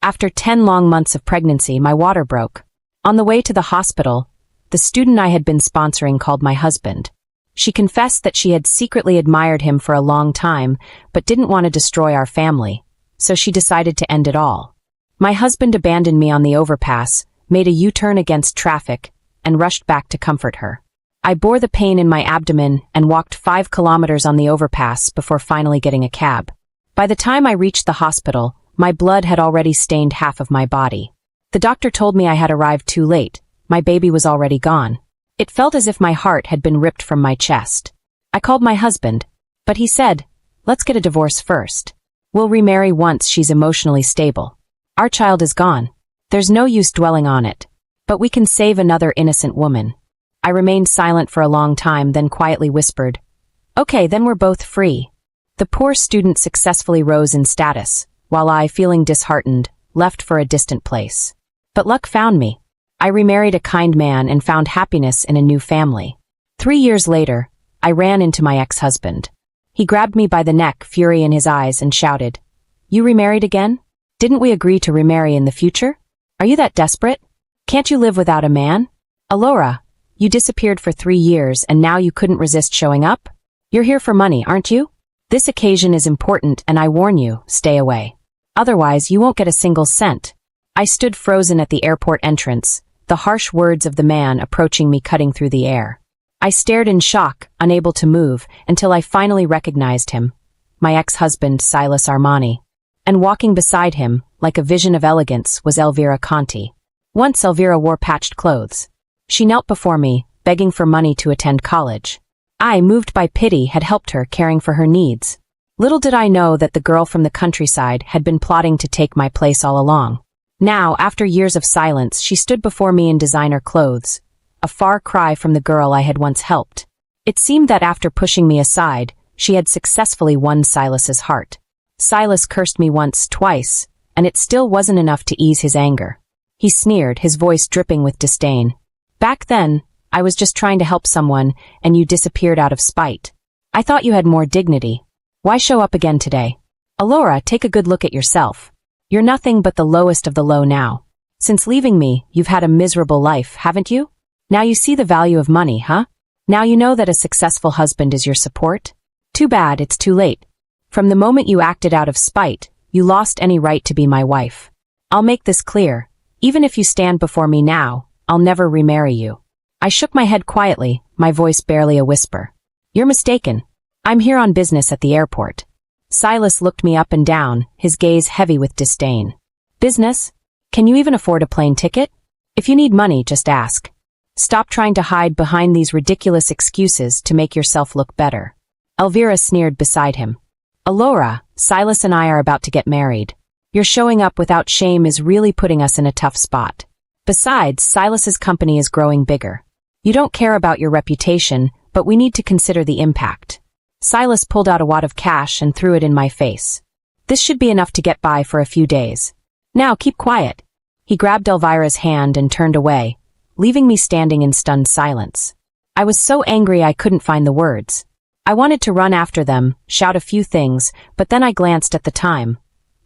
After 10 long months of pregnancy, my water broke. On the way to the hospital, the student I had been sponsoring called my husband. She confessed that she had secretly admired him for a long time, but didn't want to destroy our family, so she decided to end it all. My husband abandoned me on the overpass, made a U-turn against traffic, and rushed back to comfort her. I bore the pain in my abdomen and walked 5 kilometers on the overpass before finally getting a cab. By the time I reached the hospital, my blood had already stained half of my body. The doctor told me I had arrived too late. My baby was already gone. It felt as if my heart had been ripped from my chest. I called my husband, but he said, "Let's get a divorce first. We'll remarry once she's emotionally stable. Our child is gone. There's no use dwelling on it. But we can save another innocent woman." I remained silent for a long time, then quietly whispered, "Okay, then we're both free." The poor student successfully rose in status, while I, feeling disheartened, left for a distant place. But luck found me. I remarried a kind man and found happiness in a new family. 3 years later, I ran into my ex-husband. He grabbed me by the neck, fury in his eyes, and shouted, "You remarried again? Didn't we agree to remarry in the future? Are you that desperate? Can't you live without a man? Alora, you disappeared for 3 years and now you couldn't resist showing up? You're here for money, aren't you? This occasion is important and I warn you, stay away. Otherwise, you won't get a single cent." I stood frozen at the airport entrance, the harsh words of the man approaching me cutting through the air. I stared in shock, unable to move, until I finally recognized him, my ex-husband Silas Armani. And walking beside him, like a vision of elegance, was Elvira Conti. Once Elvira wore patched clothes. She knelt before me, begging for money to attend college. I, moved by pity, had helped her, caring for her needs. Little did I know that the girl from the countryside had been plotting to take my place all along. Now, after years of silence, she stood before me in designer clothes, a far cry from the girl I had once helped. It seemed that after pushing me aside, she had successfully won Silas's heart. Silas cursed me once, twice, and it still wasn't enough to ease his anger. He sneered, his voice dripping with disdain. "Back then, I was just trying to help someone, and you disappeared out of spite. I thought you had more dignity. Why show up again today? Alora, take a good look at yourself. You're nothing but the lowest of the low now. Since leaving me, you've had a miserable life, haven't you? Now you see the value of money, huh? Now you know that a successful husband is your support? Too bad, it's too late. From the moment you acted out of spite, you lost any right to be my wife. I'll make this clear. Even if you stand before me now, I'll never remarry you." I shook my head quietly, my voice barely a whisper. "You're mistaken. I'm here on business at the airport." Silas looked me up and down, his gaze heavy with disdain. "Business? Can you even afford a plane ticket? If you need money, just ask. Stop trying to hide behind these ridiculous excuses to make yourself look better." Elvira sneered beside him. "Alora, Silas and I are about to get married. Your showing up without shame is really putting us in a tough spot. Besides, Silas's company is growing bigger. You don't care about your reputation, but we need to consider the impact." Silas pulled out a wad of cash and threw it in my face. "This should be enough to get by for a few days. Now keep quiet." He grabbed Elvira's hand and turned away, leaving me standing in stunned silence. I was so angry I couldn't find the words. I wanted to run after them, shout a few things, but then I glanced at the time.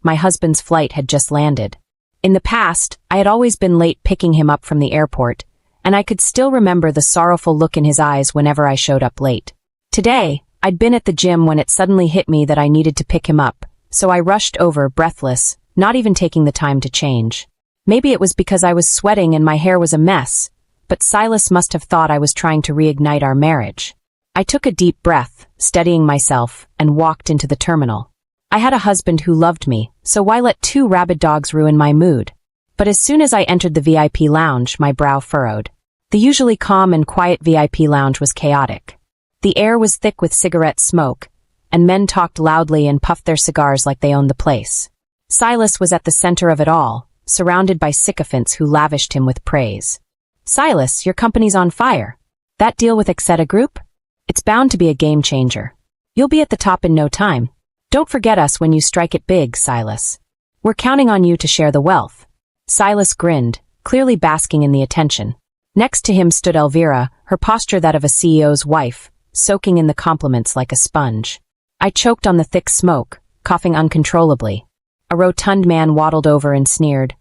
My husband's flight had just landed. In the past, I had always been late picking him up from the airport, and I could still remember the sorrowful look in his eyes whenever I showed up late. Today, I'd been at the gym when it suddenly hit me that I needed to pick him up, so I rushed over, breathless, not even taking the time to change. Maybe it was because I was sweating and my hair was a mess, but Silas must have thought I was trying to reignite our marriage. I took a deep breath, steadying myself, and walked into the terminal. I had a husband who loved me, so why let 2 rabid dogs ruin my mood? But as soon as I entered the VIP lounge, my brow furrowed. The usually calm and quiet VIP lounge was chaotic. The air was thick with cigarette smoke, and men talked loudly and puffed their cigars like they owned the place. Silas was at the center of it all, surrounded by sycophants who lavished him with praise. "Silas, your company's on fire. That deal with Exeta Group? It's bound to be a game changer. You'll be at the top in no time. Don't forget us when you strike it big, Silas. We're counting on you to share the wealth." Silas grinned, clearly basking in the attention. Next to him stood Elvira, her posture that of a CEO's wife, soaking in the compliments like a sponge. I choked on the thick smoke, coughing uncontrollably. A rotund man waddled over and sneered.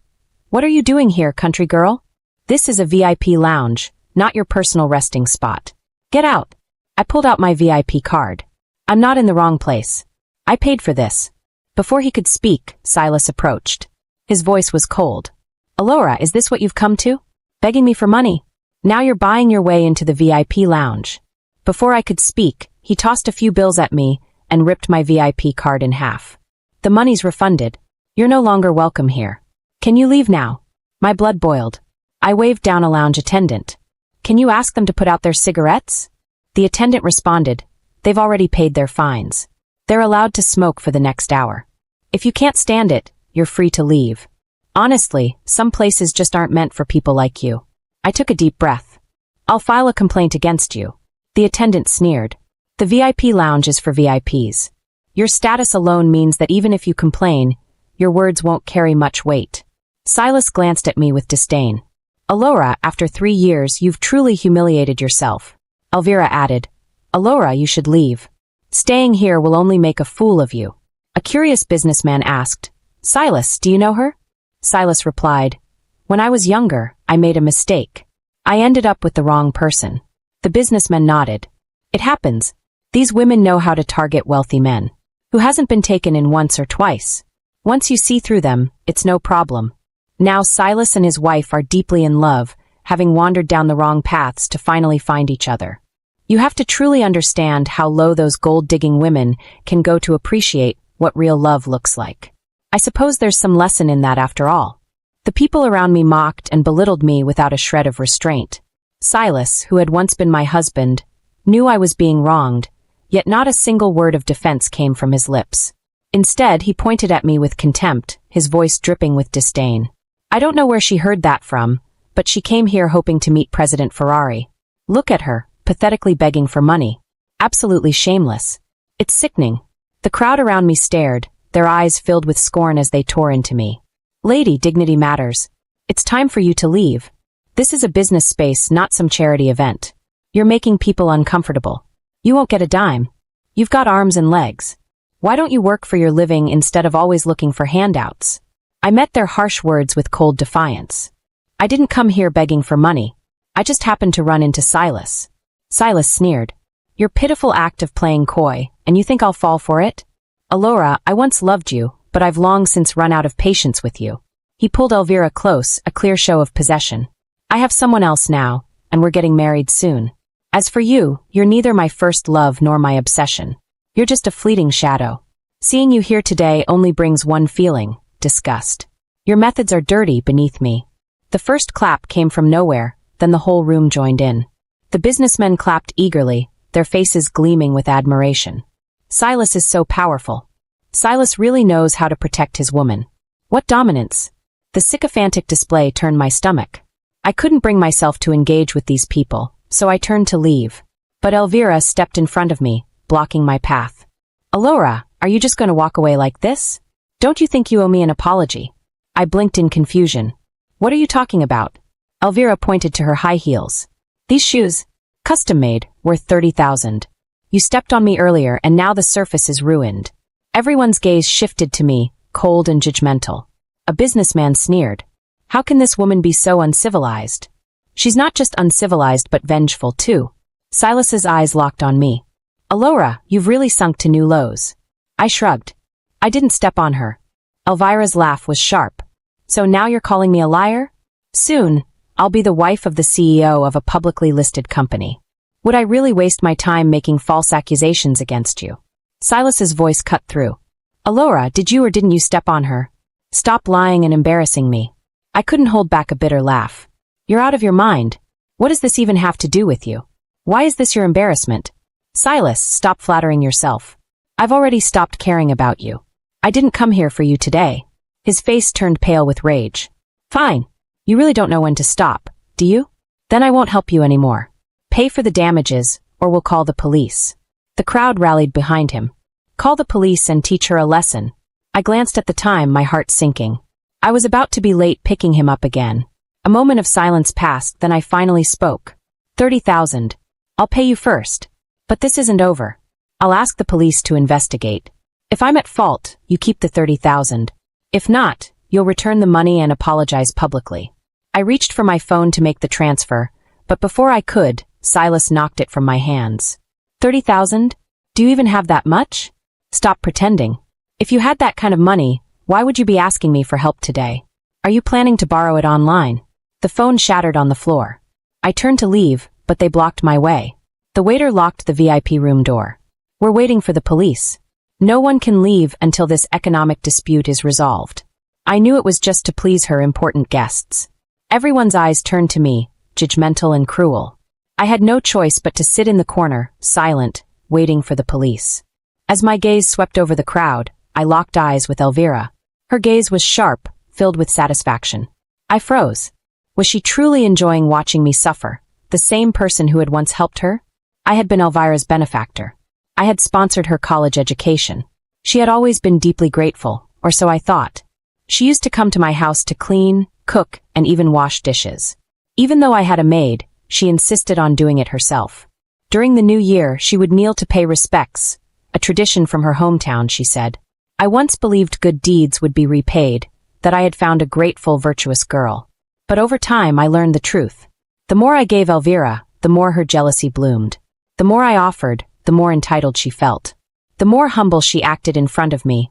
"What are you doing here, country girl? This is a VIP lounge, not your personal resting spot. Get out." I pulled out my VIP card. "I'm not in the wrong place. I paid for this." Before he could speak, Silas approached. His voice was cold. "Alora, is this what you've come to? Begging me for money? Now you're buying your way into the VIP lounge." Before I could speak, he tossed a few bills at me and ripped my VIP card in half. "The money's refunded. You're no longer welcome here. Can you leave now?" My blood boiled. I waved down a lounge attendant. "Can you ask them to put out their cigarettes?" The attendant responded, "They've already paid their fines. They're allowed to smoke for the next hour. If you can't stand it, you're free to leave. Honestly, some places just aren't meant for people like you." I took a deep breath. "I'll file a complaint against you." The attendant sneered. "The VIP lounge is for VIPs. Your status alone means that even if you complain, your words won't carry much weight." Silas glanced at me with disdain. "Alora, after 3 years, you've truly humiliated yourself." Elvira added, "Alora, you should leave. Staying here will only make a fool of you." A curious businessman asked, "Silas, do you know her?" Silas replied, "When I was younger, I made a mistake. I ended up with the wrong person." The businessman nodded. "It happens. These women know how to target wealthy men. Who hasn't been taken in once or twice? Once you see through them, it's no problem." Now Silas and his wife are deeply in love, having wandered down the wrong paths to finally find each other. You have to truly understand how low those gold-digging women can go to appreciate what real love looks like. I suppose there's some lesson in that after all. The people around me mocked and belittled me without a shred of restraint. Silas, who had once been my husband, knew I was being wronged, yet not a single word of defense came from his lips. Instead, he pointed at me with contempt, his voice dripping with disdain. I don't know where she heard that from, but she came here hoping to meet President Ferrari. Look at her, pathetically begging for money. Absolutely shameless. It's sickening. The crowd around me stared, their eyes filled with scorn as they tore into me. "Lady, dignity matters. It's time for you to leave. This is a business space, not some charity event. You're making people uncomfortable. You won't get a dime. You've got arms and legs. Why don't you work for your living instead of always looking for handouts?" I met their harsh words with cold defiance. "I didn't come here begging for money. I just happened to run into Silas." Silas sneered. "Your pitiful act of playing coy, and you think I'll fall for it? Alora, I once loved you, but I've long since run out of patience with you." He pulled Elvira close, a clear show of possession. "I have someone else now, and we're getting married soon. As for you, you're neither my first love nor my obsession. You're just a fleeting shadow. Seeing you here today only brings one feeling: disgust. Your methods are dirty beneath me." The first clap came from nowhere, then the whole room joined in. The businessmen clapped eagerly, their faces gleaming with admiration. Silas is so powerful. Silas really knows how to protect his woman. What dominance! The sycophantic display turned my stomach. I couldn't bring myself to engage with these people, so I turned to leave. But Elvira stepped in front of me, blocking my path. "Alora, are you just going to walk away like this? Don't you think you owe me an apology?" I blinked in confusion. "What are you talking about?" Elvira pointed to her high heels. "These shoes, custom-made, worth 30,000. You stepped on me earlier and now the surface is ruined." Everyone's gaze shifted to me, cold and judgmental. A businessman sneered. "How can this woman be so uncivilized?" "She's not just uncivilized but vengeful too." Silas's eyes locked on me. "Alora, you've really sunk to new lows." I shrugged. "I didn't step on her." Elvira's laugh was sharp. "So now you're calling me a liar? Soon, I'll be the wife of the CEO of a publicly listed company. Would I really waste my time making false accusations against you?" Silas's voice cut through. "Alora, did you or didn't you step on her? Stop lying and embarrassing me." I couldn't hold back a bitter laugh. "You're out of your mind. What does this even have to do with you? Why is this your embarrassment? Silas, stop flattering yourself. I've already stopped caring about you. I didn't come here for you today." His face turned pale with rage. "Fine. You really don't know when to stop, do you? Then I won't help you anymore. Pay for the damages, or we'll call the police." The crowd rallied behind him. "Call the police and teach her a lesson." I glanced at the time, my heart sinking. I was about to be late picking him up again. A moment of silence passed, then I finally spoke. 30,000. I'll pay you first. But this isn't over. I'll ask the police to investigate. If I'm at fault, you keep the 30,000. If not, you'll return the money and apologize publicly. I reached for my phone to make the transfer, but before I could, Silas knocked it from my hands. 30,000? Do you even have that much? Stop pretending. If you had that kind of money, why would you be asking me for help today? Are you planning to borrow it online? The phone shattered on the floor. I turned to leave, but they blocked my way. The waiter locked the VIP room door. We're waiting for the police. No one can leave until this economic dispute is resolved. I knew it was just to please her important guests. Everyone's eyes turned to me, judgmental and cruel. I had no choice but to sit in the corner, silent, waiting for the police. As my gaze swept over the crowd, I locked eyes with Elvira. Her gaze was sharp, filled with satisfaction. I froze. Was she truly enjoying watching me suffer, the same person who had once helped her? I had been Elvira's benefactor. I had sponsored her college education. She had always been deeply grateful, or so I thought. She used to come to my house to clean, cook, and even wash dishes. Even though I had a maid, she insisted on doing it herself. During the new year, she would kneel to pay respects, a tradition from her hometown, she said. I once believed good deeds would be repaid, that I had found a grateful, virtuous girl. But over time, I learned the truth. The more I gave Elvira, the more her jealousy bloomed. The more I offered, the more entitled she felt. The more humble she acted in front of me,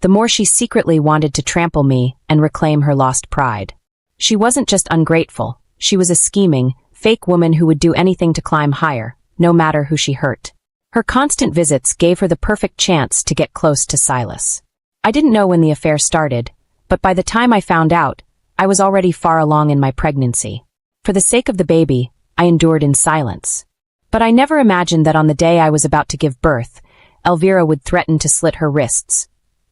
the more she secretly wanted to trample me and reclaim her lost pride. She wasn't just ungrateful, she was a scheming, fake woman who would do anything to climb higher, no matter who she hurt. Her constant visits gave her the perfect chance to get close to Silas. I didn't know when the affair started, but by the time I found out, I was already far along in my pregnancy. For the sake of the baby, I endured in silence. But I never imagined that on the day I was about to give birth, Elvira would threaten to slit her wrists,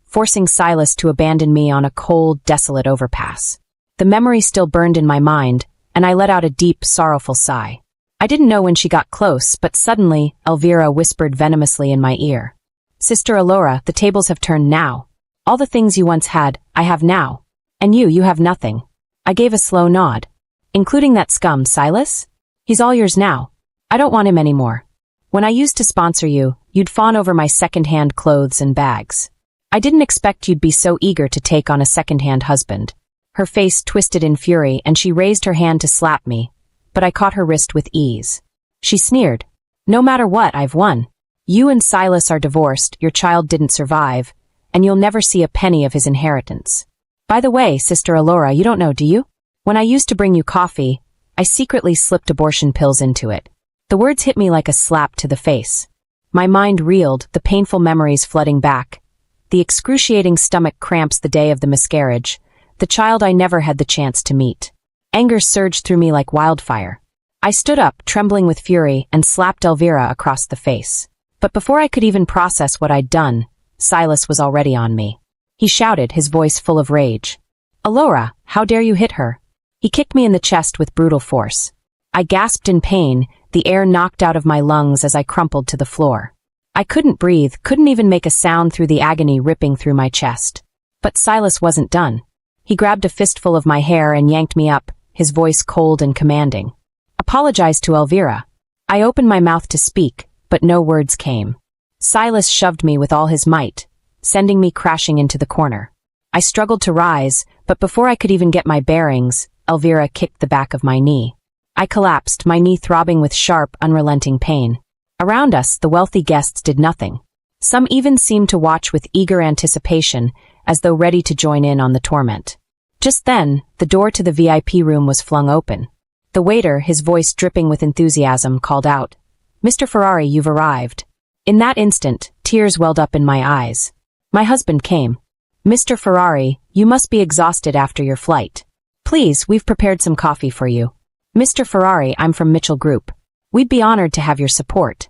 forcing Silas to abandon me on a cold, desolate overpass. The memory still burned in my mind, and I let out a deep, sorrowful sigh. I didn't know when she got close, but suddenly, Elvira whispered venomously in my ear. Sister Alora, the tables have turned now. All the things you once had, I have now. And you have nothing. I gave a slow nod. Including that scum, Silas? He's all yours now. I don't want him anymore. When I used to sponsor you, you'd fawn over my second-hand clothes and bags. I didn't expect you'd be so eager to take on a second-hand husband. Her face twisted in fury and she raised her hand to slap me, but I caught her wrist with ease. She sneered. No matter what, I've won. You and Silas are divorced, your child didn't survive, and you'll never see a penny of his inheritance. By the way, Sister Alora, you don't know, do you? When I used to bring you coffee, I secretly slipped abortion pills into it. The words hit me like a slap to the face. My mind reeled, the painful memories flooding back. The excruciating stomach cramps the day of the miscarriage, the child I never had the chance to meet. Anger surged through me like wildfire. I stood up, trembling with fury, and slapped Elvira across the face. But before I could even process what I'd done, Silas was already on me. He shouted, his voice full of rage. Alora, how dare you hit her? He kicked me in the chest with brutal force. I gasped in pain, the air knocked out of my lungs as I crumpled to the floor. I couldn't breathe, couldn't even make a sound through the agony ripping through my chest. But Silas wasn't done. He grabbed a fistful of my hair and yanked me up, his voice cold and commanding. Apologize to Elvira. I opened my mouth to speak, but no words came. Silas shoved me with all his might, sending me crashing into the corner. I struggled to rise, but before I could even get my bearings, Elvira kicked the back of my knee. I collapsed, my knee throbbing with sharp, unrelenting pain. Around us, the wealthy guests did nothing. Some even seemed to watch with eager anticipation, as though ready to join in on the torment. Just then, the door to the VIP room was flung open. The waiter, his voice dripping with enthusiasm, called out, Mr. Ferrari, you've arrived. In that instant, tears welled up in my eyes. My husband came. Mr. Ferrari, you must be exhausted after your flight. Please, we've prepared some coffee for you. Mr. Ferrari, I'm from Mitchell Group. We'd be honored to have your support.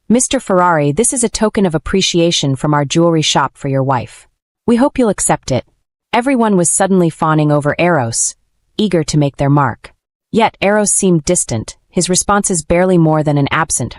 Mr. Ferrari, this is a token of appreciation from our jewelry shop for your wife. We hope you'll accept it. Everyone was suddenly fawning over Eros, eager to make their mark. Yet Eros seemed distant, his responses barely more than an absent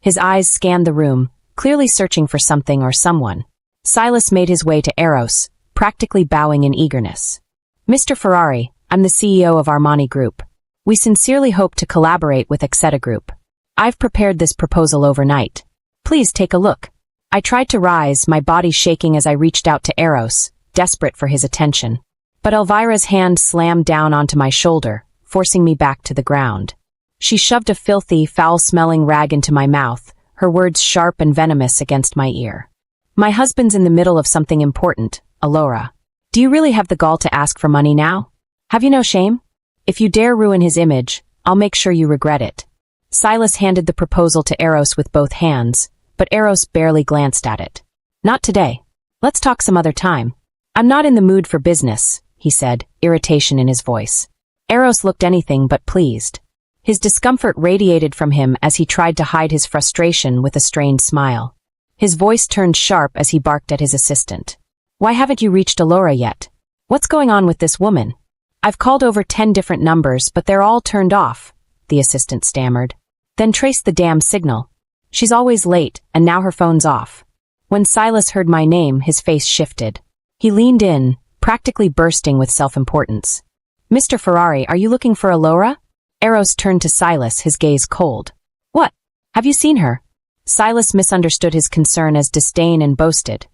His eyes scanned the room, clearly searching for something or someone. Silas made his way to Eros, practically bowing in eagerness. Mr. Ferrari, I'm the CEO of Armani Group. We sincerely hope to collaborate with Exeta Group. I've prepared this proposal overnight. Please take a look. I tried to rise, my body shaking as I reached out to Eros, desperate for his attention. But Elvira's hand slammed down onto my shoulder, forcing me back to the ground. She shoved a filthy, foul-smelling rag into my mouth, her words sharp and venomous against my ear. My husband's in the middle of something important, Alora. Do you really have the gall to ask for money now? Have you no shame? If you dare ruin his image, I'll make sure you regret it. Silas handed the proposal to Eros with both hands, but Eros barely glanced at it. Not today. Let's talk some other time. I'm not in the mood for business, he said, irritation in his voice. Eros looked anything but pleased. His discomfort radiated from him as he tried to hide his frustration with a strained smile. His voice turned sharp as he barked at his assistant. Why haven't you reached Alora yet? What's going on with this woman? I've called over 10 different numbers, but they're all turned off, the assistant stammered. Then trace the damn signal. She's always late, and now her phone's off. When Silas heard my name, his face shifted. He leaned in, practically bursting with self-importance. Mr. Ferrari, are you looking for Alora? Eros turned to Silas, his gaze cold. What? Have you seen her? Silas misunderstood his concern as disdain and boasted.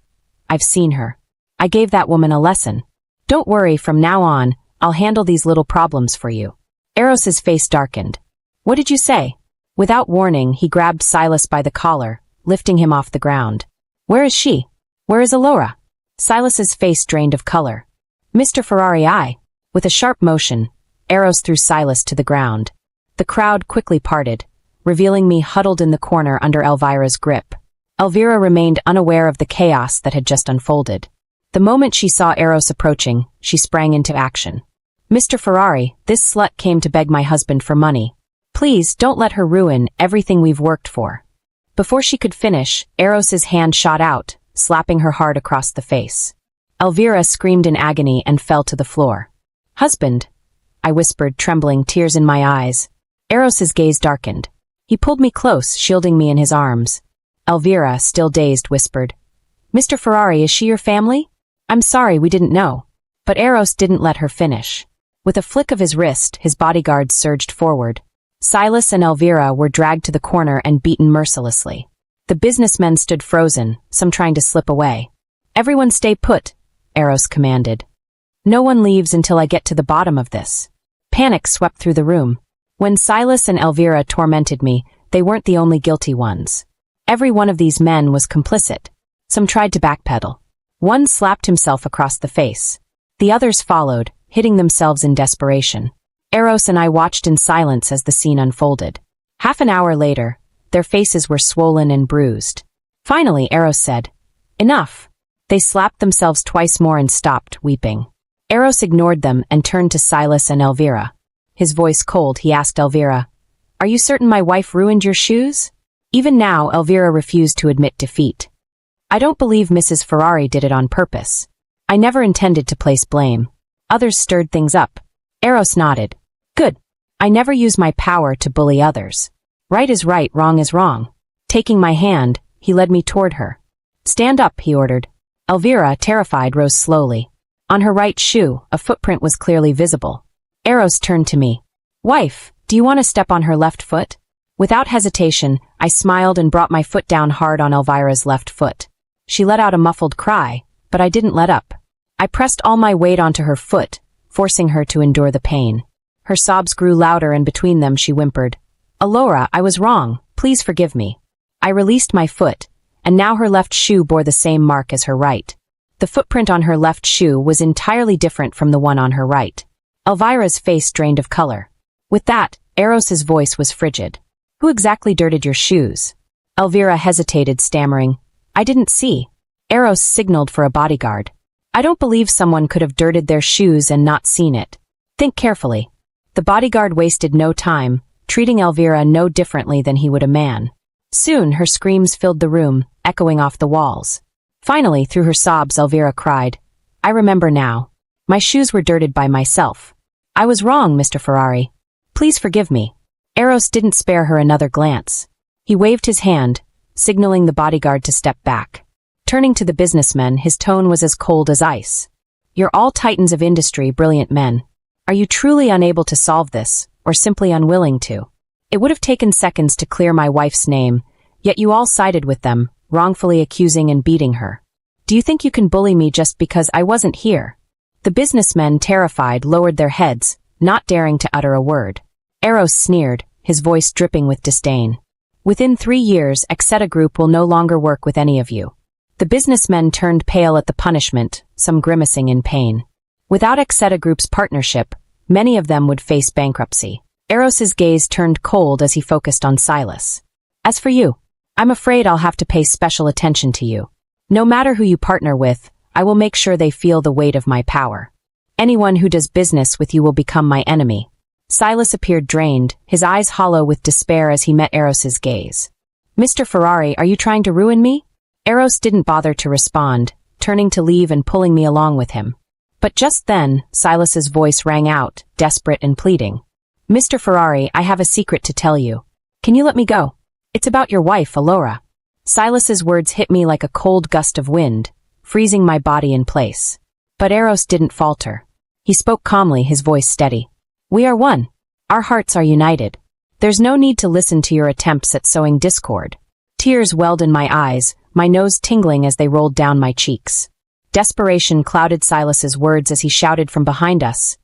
I've seen her. I gave that woman a lesson. Don't worry, from now on, I'll handle these little problems for you. Eros's face darkened. What did you say? Without warning, he grabbed Silas by the collar, lifting him off the ground. Where is she? Where is Alora? Silas's face drained of color. Mr. Ferrari, With a sharp motion, Eros threw Silas to the ground. The crowd quickly parted, revealing me huddled in the corner under Elvira's grip. Elvira remained unaware of the chaos that had just unfolded. The moment she saw Eros approaching, she sprang into action. Mr. Ferrari, this slut came to beg my husband for money. Please, don't let her ruin everything we've worked for. Before she could finish, Eros's hand shot out, slapping her hard across the face. Elvira screamed in agony and fell to the floor. Husband, I whispered, trembling, tears in my eyes. Eros's gaze darkened. He pulled me close, shielding me in his arms. Elvira, still dazed, whispered, Mr. Ferrari, is she your family? I'm sorry, we didn't know. But Eros didn't let her finish. With a flick of his wrist, his bodyguards surged forward. Silas and Elvira were dragged to the corner and beaten mercilessly. The businessmen stood frozen, some trying to slip away. Everyone stay put, Eros commanded. No one leaves until I get to the bottom of this. Panic swept through the room. When Silas and Elvira tormented me, they weren't the only guilty ones. Every one of these men was complicit. Some tried to backpedal. One slapped himself across the face. The others followed, hitting themselves in desperation. Eros and I watched in silence as the scene unfolded. Half an hour later, their faces were swollen and bruised. Finally, Eros said, Enough. They slapped themselves twice more and stopped, weeping. Eros ignored them and turned to Silas and Elvira. His voice cold, he asked Elvira, Are you certain my wife ruined your shoes? Even now, Elvira refused to admit defeat. I don't believe Mrs. Ferrari did it on purpose. I never intended to place blame. Others stirred things up. Eros nodded. Good. I never use my power to bully others. Right is right, wrong is wrong. Taking my hand, he led me toward her. Stand up, he ordered. Elvira, terrified, rose slowly. On her right shoe, a footprint was clearly visible. Eros turned to me. Wife, do you want to step on her left foot? Without hesitation, I smiled and brought my foot down hard on Elvira's left foot. She let out a muffled cry, but I didn't let up. I pressed all my weight onto her foot, forcing her to endure the pain. Her sobs grew louder, and between them she whimpered, Alora, I was wrong. Please forgive me. I released my foot, and now her left shoe bore the same mark as her right. The footprint on her left shoe was entirely different from the one on her right. Elvira's face drained of color. With that, Eros's voice was frigid. Who exactly dirted your shoes? Elvira hesitated, stammering, I didn't see. Eros signaled for a bodyguard. I don't believe someone could have dirted their shoes and not seen it. Think carefully. The bodyguard wasted no time, treating Elvira no differently than he would a man. Soon her screams filled the room, echoing off the walls. Finally, through her sobs, Elvira cried, I remember now. My shoes were dirted by myself. I was wrong, Mr. Ferrari. Please forgive me. Eros didn't spare her another glance. He waved his hand, signaling the bodyguard to step back. Turning to the businessmen, his tone was as cold as ice. You're all titans of industry, brilliant men. Are you truly unable to solve this, or simply unwilling to? It would have taken seconds to clear my wife's name, yet you all sided with them, wrongfully accusing and beating her. Do you think you can bully me just because I wasn't here? The businessmen, terrified, lowered their heads, not daring to utter a word. Eros sneered, his voice dripping with disdain. Within 3 years, Exeta Group will no longer work with any of you. The businessmen turned pale at the punishment, some grimacing in pain. Without Exeta Group's partnership, many of them would face bankruptcy. Eros's gaze turned cold as he focused on Silas. As for you, I'm afraid I'll have to pay special attention to you. No matter who you partner with, I will make sure they feel the weight of my power. Anyone who does business with you will become my enemy. Silas appeared drained, his eyes hollow with despair as he met Eros's gaze. Mr. Ferrari, are you trying to ruin me? Eros didn't bother to respond, turning to leave and pulling me along with him. But just then, Silas's voice rang out, desperate and pleading. Mr. Ferrari, I have a secret to tell you. Can you let me go? It's about your wife, Alora. Silas's words hit me like a cold gust of wind, freezing my body in place. But Eros didn't falter. He spoke calmly, his voice steady. We are one. Our hearts are united. There's no need to listen to your attempts at sowing discord. Tears welled in my eyes, my nose tingling as they rolled down my cheeks. Desperation clouded Silas's words as he shouted from behind us.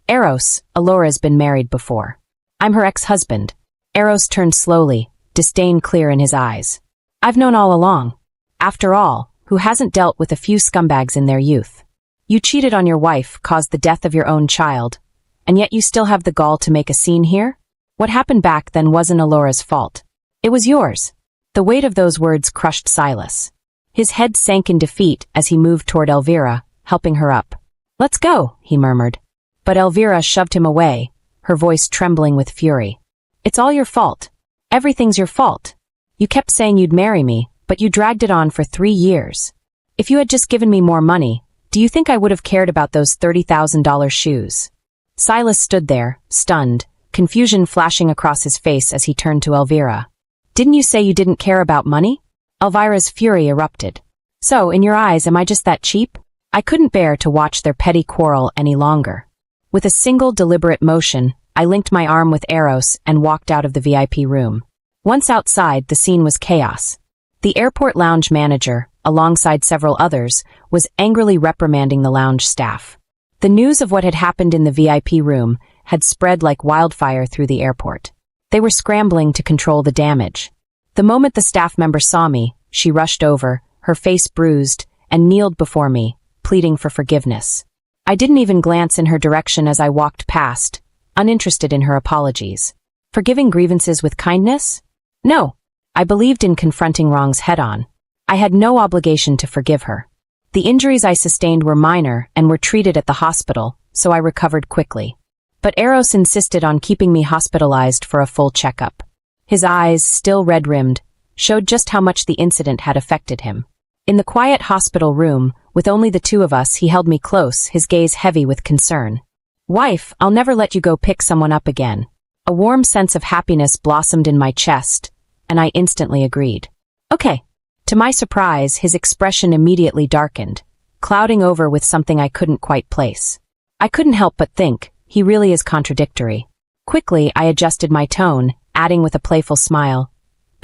Eros, Alora's been married before. I'm her ex-husband. Eros turned slowly, disdain clear in his eyes. I've known all along. After all, who hasn't dealt with a few scumbags in their youth? You cheated on your wife, caused the death of your own child, and yet you still have the gall to make a scene here? What happened back then wasn't Alora's fault. It was yours. The weight of those words crushed Silas. His head sank in defeat as he moved toward Elvira, helping her up. Let's go, he murmured. But Elvira shoved him away, her voice trembling with fury. It's all your fault. Everything's your fault. You kept saying you'd marry me, but you dragged it on for 3 years. If you had just given me more money, do you think I would have cared about those $30,000 shoes? Silas stood there, stunned, confusion flashing across his face as he turned to Elvira. Didn't you say you didn't care about money? Elvira's fury erupted. So, in your eyes, am I just that cheap? I couldn't bear to watch their petty quarrel any longer. With a single deliberate motion, I linked my arm with Eros and walked out of the VIP room. Once outside, the scene was chaos. The airport lounge manager, alongside several others, was angrily reprimanding the lounge staff. The news of what had happened in the VIP room had spread like wildfire through the airport. They were scrambling to control the damage. The moment the staff member saw me, she rushed over, her face bruised, and kneeled before me, pleading for forgiveness. I didn't even glance in her direction as I walked past, uninterested in her apologies. Forgiving grievances with kindness? No. I believed in confronting wrongs head-on. I had no obligation to forgive her. The injuries I sustained were minor and were treated at the hospital, so I recovered quickly. But Eros insisted on keeping me hospitalized for a full checkup. His eyes, still red-rimmed, showed just how much the incident had affected him. In the quiet hospital room, with only the two of us, he held me close, his gaze heavy with concern. Wife, I'll never let you go pick someone up again. A warm sense of happiness blossomed in my chest, and I instantly agreed. Okay. To my surprise, his expression immediately darkened, clouding over with something I couldn't quite place. I couldn't help but think, he really is contradictory. Quickly, I adjusted my tone, adding with a playful smile,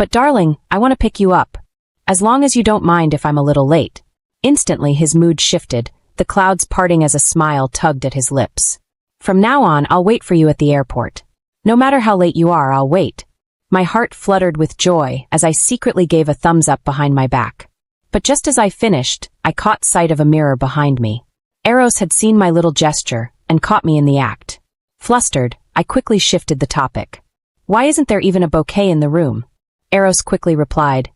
But darling, I want to pick you up. As long as you don't mind if I'm a little late. Instantly, his mood shifted, the clouds parting as a smile tugged at his lips. From now on, I'll wait for you at the airport. No matter how late you are, I'll wait. My heart fluttered with joy as I secretly gave a thumbs up behind my back. But just as I finished, I caught sight of a mirror behind me. Eros had seen my little gesture and caught me in the act. Flustered, I quickly shifted the topic. Why isn't there even a bouquet in the room? Eros quickly replied,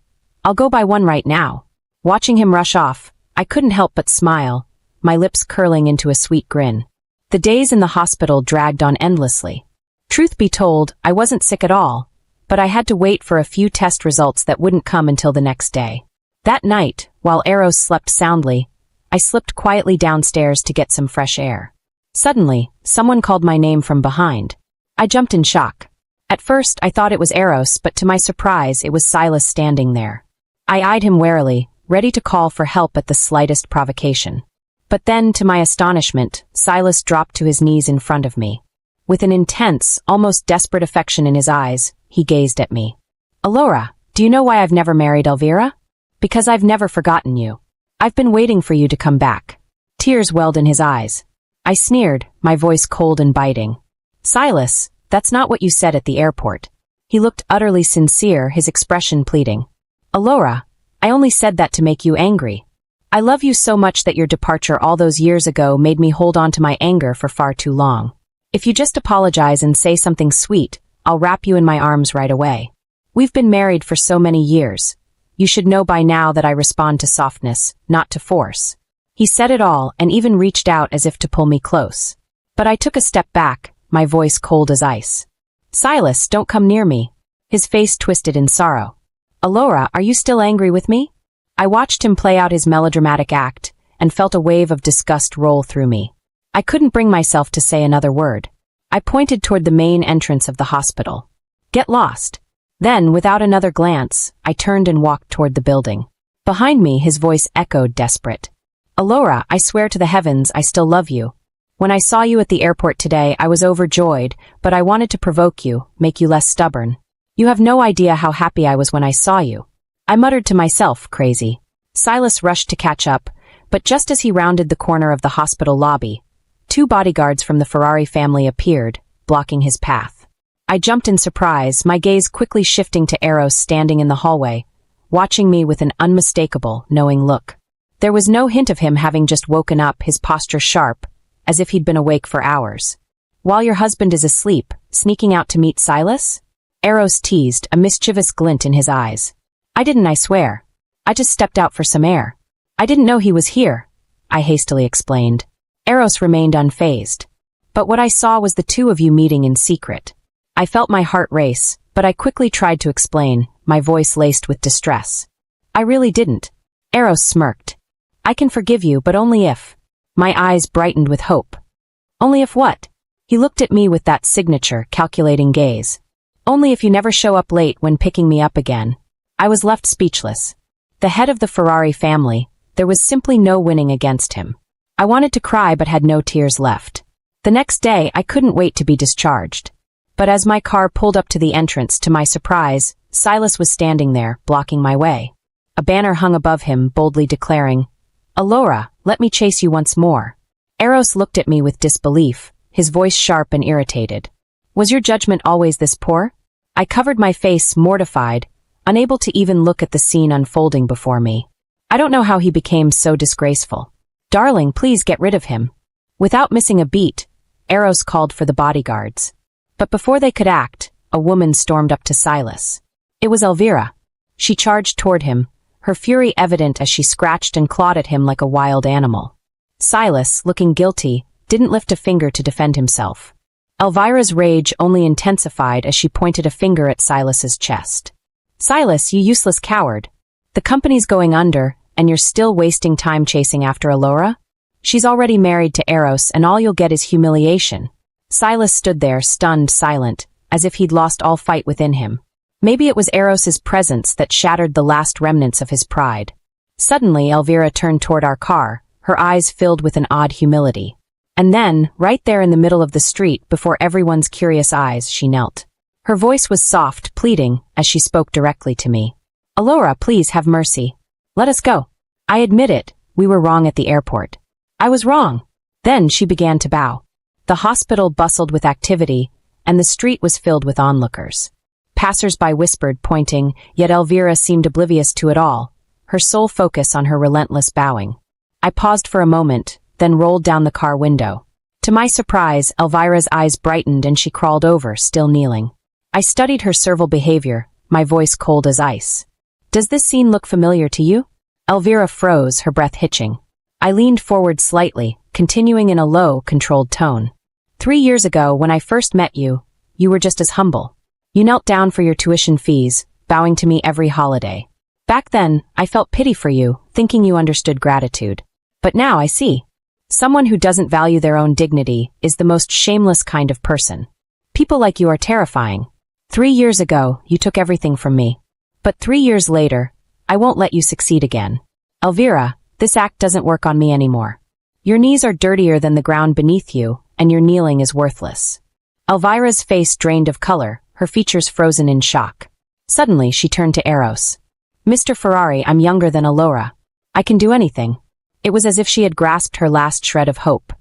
I'll go buy one right now. Watching him rush off, I couldn't help but smile, my lips curling into a sweet grin. The days in the hospital dragged on endlessly. Truth be told, I wasn't sick at all, but I had to wait for a few test results that wouldn't come until the next day. That night, while Eros slept soundly, I slipped quietly downstairs to get some fresh air. Suddenly, someone called my name from behind. I jumped in shock. At first, I thought it was Eros, but to my surprise, it was Silas standing there. I eyed him warily, ready to call for help at the slightest provocation. But then, to my astonishment, Silas dropped to his knees in front of me. With an intense, almost desperate affection in his eyes, he gazed at me. Alora, do you know why I've never married Elvira? Because I've never forgotten you. I've been waiting for you to come back. Tears welled in his eyes. I sneered, my voice cold and biting. Silas, that's not what you said at the airport. He looked utterly sincere, his expression pleading. Alora, I only said that to make you angry. I love you so much that your departure all those years ago made me hold on to my anger for far too long. If you just apologize and say something sweet, I'll wrap you in my arms right away. We've been married for so many years. You should know by now that I respond to softness, not to force. He said it all and even reached out as if to pull me close. But I took a step back, my voice cold as ice. Silas, don't come near me. His face twisted in sorrow. Alora, are you still angry with me? I watched him play out his melodramatic act and felt a wave of disgust roll through me. I couldn't bring myself to say another word. I pointed toward the main entrance of the hospital. Get lost. Then, without another glance, I turned and walked toward the building. Behind me, his voice echoed desperate. Alora, I swear to the heavens I still love you. When I saw you at the airport today, I was overjoyed, but I wanted to provoke you, make you less stubborn. You have no idea how happy I was when I saw you. I muttered to myself, crazy. Silas rushed to catch up, but just as he rounded the corner of the hospital lobby, 2 bodyguards from the Ferrari family appeared, blocking his path. I jumped in surprise, my gaze quickly shifting to Eros standing in the hallway, watching me with an unmistakable, knowing look. There was no hint of him having just woken up, his posture sharp, as if he'd been awake for hours. While your husband is asleep, sneaking out to meet Silas? Eros teased, a mischievous glint in his eyes. I didn't, I swear. I just stepped out for some air. I didn't know he was here, I hastily explained. Eros remained unfazed. But what I saw was the 2 of you meeting in secret. I felt my heart race, but I quickly tried to explain, my voice laced with distress. I really didn't. Eros smirked. I can forgive you, but only if. My eyes brightened with hope. Only if what? He looked at me with that signature, calculating gaze. Only if you never show up late when picking me up again. I was left speechless. The head of the Ferrari family, there was simply no winning against him. I wanted to cry but had no tears left. The next day, I couldn't wait to be discharged. But as my car pulled up to the entrance, to my surprise, Silas was standing there, blocking my way. A banner hung above him, boldly declaring, Alora, let me chase you once more. Eros looked at me with disbelief, his voice sharp and irritated. Was your judgment always this poor? I covered my face, mortified, unable to even look at the scene unfolding before me. I don't know how he became so disgraceful. Darling, please get rid of him. Without missing a beat, Eros called for the bodyguards. But before they could act, a woman stormed up to Silas. It was Elvira. She charged toward him, her fury evident as she scratched and clawed at him like a wild animal. Silas, looking guilty, didn't lift a finger to defend himself. Elvira's rage only intensified as she pointed a finger at Silas's chest. Silas, you useless coward. The company's going under, and you're still wasting time chasing after Alora? She's already married to Eros, and all you'll get is humiliation. Silas stood there, stunned, silent, as if he'd lost all fight within him. Maybe it was Eros's presence that shattered the last remnants of his pride. Suddenly, Elvira turned toward our car, her eyes filled with an odd humility. And then, right there in the middle of the street, before everyone's curious eyes, she knelt. Her voice was soft, pleading, as she spoke directly to me. Alora, please have mercy. Let us go. I admit it, we were wrong at the airport. I was wrong. Then she began to bow. The hospital bustled with activity, and the street was filled with onlookers. Passers-by whispered, pointing, yet Elvira seemed oblivious to it all, her sole focus on her relentless bowing. I paused for a moment, then rolled down the car window. To my surprise, Elvira's eyes brightened and she crawled over, still kneeling. I studied her servile behavior, my voice cold as ice. Does this scene look familiar to you? Elvira froze, her breath hitching. I leaned forward slightly, continuing in a low, controlled tone. 3 years ago, when I first met you, you were just as humble. You knelt down for your tuition fees, bowing to me every holiday. Back then, I felt pity for you, thinking you understood gratitude. But now I see. Someone who doesn't value their own dignity is the most shameless kind of person. People like you are terrifying. 3 years ago, you took everything from me. But 3 years later, I won't let you succeed again. Elvira, this act doesn't work on me anymore. Your knees are dirtier than the ground beneath you, and your kneeling is worthless. Elvira's face drained of color, her features frozen in shock. Suddenly, she turned to Eros. Mr. Ferrari, I'm younger than Alora. I can do anything. It was as if she had grasped her last shred of hope.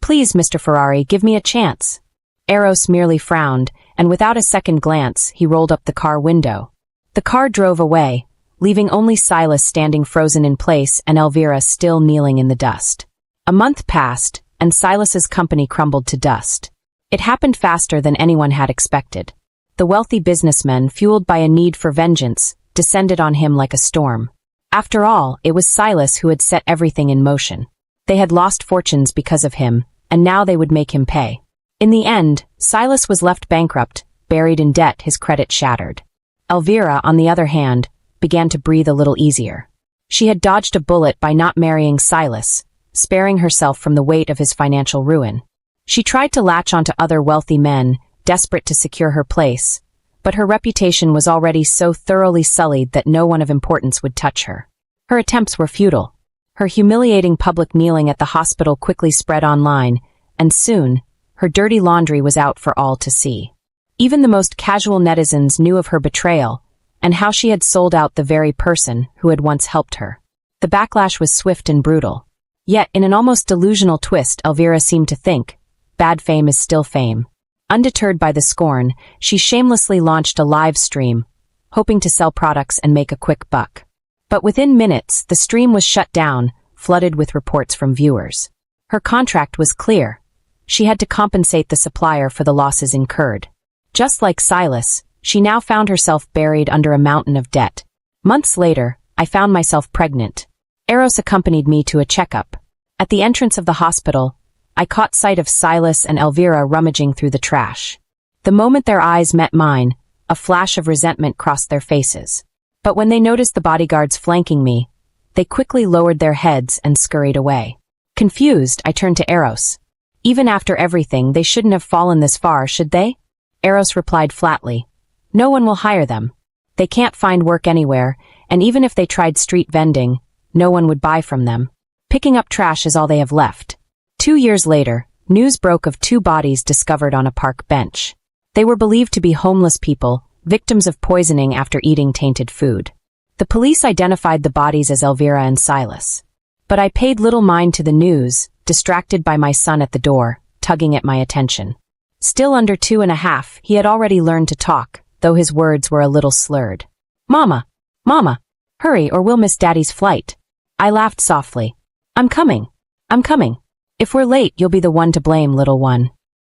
Please, Mr. Ferrari, give me a chance. Eros merely frowned, and without a second glance, he rolled up the car window. The car drove away, leaving only Silas standing frozen in place and Elvira still kneeling in the dust. A month passed, and Silas's company crumbled to dust. It happened faster than anyone had expected. The wealthy businessmen, fueled by a need for vengeance, descended on him like a storm. After all, it was Silas who had set everything in motion. They had lost fortunes because of him, and now they would make him pay. In the end, Silas was left bankrupt, buried in debt, his credit shattered. Elvira, on the other hand, began to breathe a little easier. She had dodged a bullet by not marrying Silas, sparing herself from the weight of his financial ruin. She tried to latch onto other wealthy men, desperate to secure her place, but her reputation was already so thoroughly sullied that no one of importance would touch her. Her attempts were futile. Her humiliating public kneeling at the hospital quickly spread online, and soon, her dirty laundry was out for all to see. Even the most casual netizens knew of her betrayal, and how she had sold out the very person who had once helped her. The backlash was swift and brutal. Yet, in an almost delusional twist, Elvira seemed to think, bad fame is still fame. Undeterred by the scorn, she shamelessly launched a live stream, hoping to sell products and make a quick buck. But within minutes, the stream was shut down, flooded with reports from viewers. Her contract was clear. She had to compensate the supplier for the losses incurred. Just like Silas, she now found herself buried under a mountain of debt. Months later, I found myself pregnant. Eros accompanied me to a checkup. At the entrance of the hospital, I caught sight of Silas and Elvira rummaging through the trash. The moment their eyes met mine, a flash of resentment crossed their faces. But when they noticed the bodyguards flanking me, they quickly lowered their heads and scurried away. Confused, I turned to Eros. Even after everything, they shouldn't have fallen this far, should they? Eros replied flatly. No one will hire them. They can't find work anywhere, and even if they tried street vending, no one would buy from them. Picking up trash is all they have left. 2 years later, news broke of 2 bodies discovered on a park bench. They were believed to be homeless people, victims of poisoning after eating tainted food. The police identified the bodies as Elvira and Silas. But I paid little mind to the news, distracted by my son at the door, tugging at my attention. Still under 2.5, he had already learned to talk, though his words were a little slurred. Mama! Mama! Hurry or we'll miss Daddy's flight. I laughed softly. I'm coming. I'm coming. If we're late, you'll be the one to blame, little one.